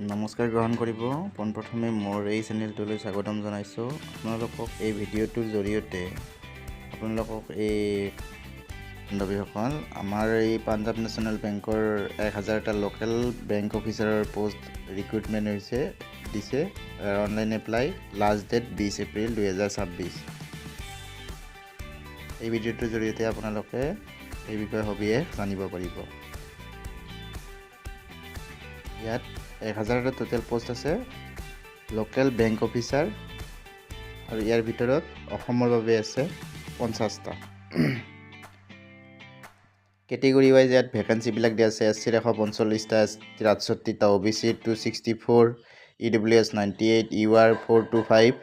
নমস্কাৰ গ্ৰহণ কৰিব। পোনপ্ৰথমে মোৰ এই চেনেলটোলৈ স্বাগতম জনাইছোঁ। আপোনালোকক এই ভিডিঅ'টোৰ জৰিয়তে আপোনালোকক এই বান্ধৱীসকল আমাৰ এই পাঞ্জাৱ নেশ্যনেল বেংকৰ 1000টা লোকেল বেংক অফিচাৰৰ পোষ্ট ৰিক্ৰুটমেণ্ট দিছে। Online apply last date 20 April 2026। এই ভিডিঅ'টোৰ জৰিয়তে আপোনালোকে এই বিষয়ে সবিশেষ জানিব পাৰিব। ইয়াত 1000টা টোটেল পোষ্ট আছে লোকেল বেংক অফিচাৰ, আৰু ইয়াৰ ভিতৰত অসমৰ বাবে আছে 50টা। কেটেগৰী ৱাইজ ইয়াত ভেকেঞ্চিবিলাক দিয়া আছে। SC 145টা, ST 68টা, OBC 264, EWS 98, UR 425।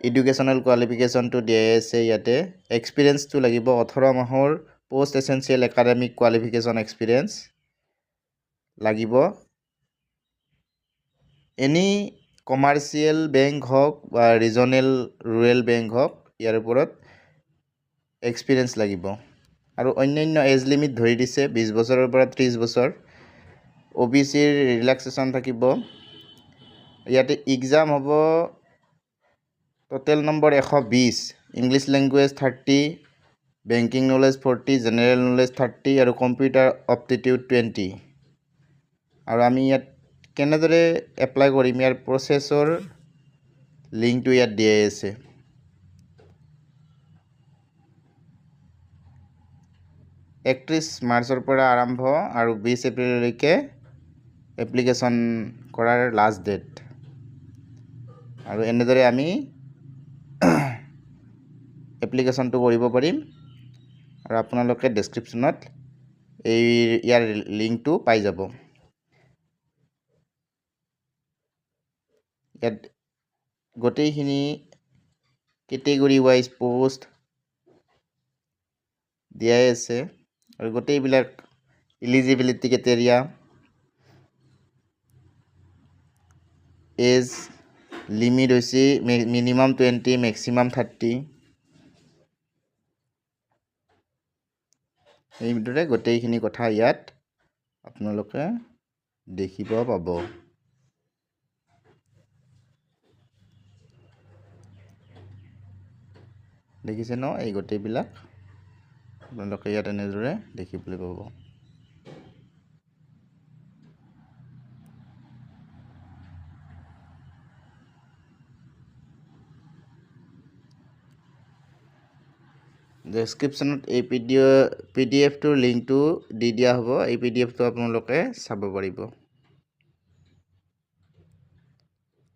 এডুকেশ্যনেল কোৱালিফিকেশ্যনটো দিয়াই আছে ইয়াতে। এক্সপিৰিয়েঞ্চটো লাগিব 18 মাহৰ post essential academic qualification experience লাগিব। এনি কমাৰ্চিয়েল বেংক হওক বা ৰিজনেল ৰুৰেল বেংক হওক, ইয়াৰ ওপৰত এক্সপিৰিয়েঞ্চ লাগিব। আৰু অন্যান্য এজ লিমিট ধৰি দিছে 20 বছৰৰ পৰা 30 বছৰ। OBCৰ ৰিলেক্সেশ্যন থাকিব। ইয়াতে এক্সাম হ'ব total number 120, English language 30, banking knowledge 40, general knowledge 30 আৰু কম্পিউটাৰ এপ্টিটিউড 20। আৰু আমি ইয়াত কেনেদৰে এপ্লাই কৰিম, ইয়াৰ প্ৰচেছৰ লিংকটো ইয়াত দিয়াই আছে। একত্ৰিছ মাৰ্চৰ পৰা আৰম্ভ আৰু 20 এপ্ৰিললৈকে এপ্লিকেশ্যন কৰাৰ লাষ্ট ডেট। আৰু এনেদৰে আমি এপ্লিকেশ্যনটো কৰিব পাৰিম। আৰু আপোনালোকে ডেছক্ৰিপশ্যনত ইয়াৰ লিংকটো পাই যাব। ইয়াত গোটেইখিনি কেটেগৰী ৱাইজ পোষ্ট দিয়াই আছে, আৰু গোটেইবিলাক ইলিজিবিলিটি ক্ৰাইটেৰিয়া, এজ লিমিট হৈছে মিনিমাম 20, মেক্সিমাম 30। এইদৰে গোটেইখিনি কথা ইয়াত আপোনালোকে দেখিব পাব। দেখিছে ন? এই গোটেইবিলাক আপোনালোকে ইয়াত এনেদৰে দেখিবলৈ পাব। ডেছক্ৰিপশ্যনত এই PDF-টোৰ লিংকটো দি দিয়া হ'ব। এই PDF-টো আপোনালোকে চাব পাৰিব।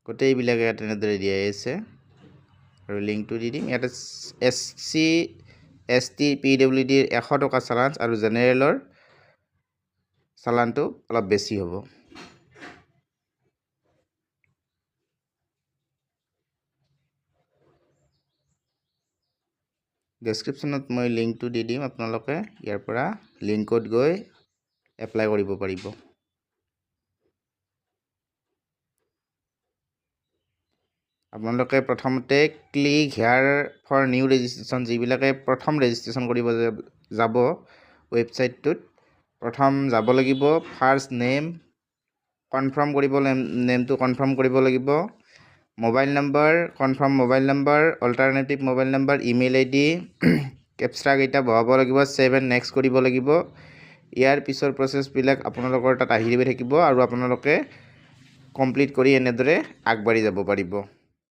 গোটেইবিলাকে ইয়াত এনেদৰে দিয়াই আছে, আৰু লিংকটো দি দিম। ইয়াতে SC ST PWDৰ 100 টকা চালান, আৰু জেনেৰেলৰ চালানটো অলপ বেছি হ'ব। ডেছক্ৰিপশ্যনত মই লিংকটো দি দিম। আপোনালোকে ইয়াৰ পৰা লিংকত গৈ এপ্লাই কৰিব পাৰিব। আপোনালোকে প্ৰথমতে click here for new registration, যিবিলাকে প্ৰথম ৰেজিষ্ট্ৰেশ্যন কৰিব যাব ৱেবছাইটটোত, প্ৰথম যাব লাগিব। ফাৰ্ষ্ট নেম কনফাৰ্ম কৰিব, নেমটো কনফাৰ্ম কৰিব লাগিব। Mobile number confirm mobile number, alternative mobile number, email ID, কেপচাকেইটা বহাব লাগিব। 7 নেক্সট কৰিব লাগিব। ইয়াৰ পিছৰ প্ৰচেছবিলাক আপোনালোকৰ তাত আহি থাকিব, আৰু আপোনালোকে কমপ্লিট কৰি এনেদৰে আগবাঢ়ি যাব পাৰিব।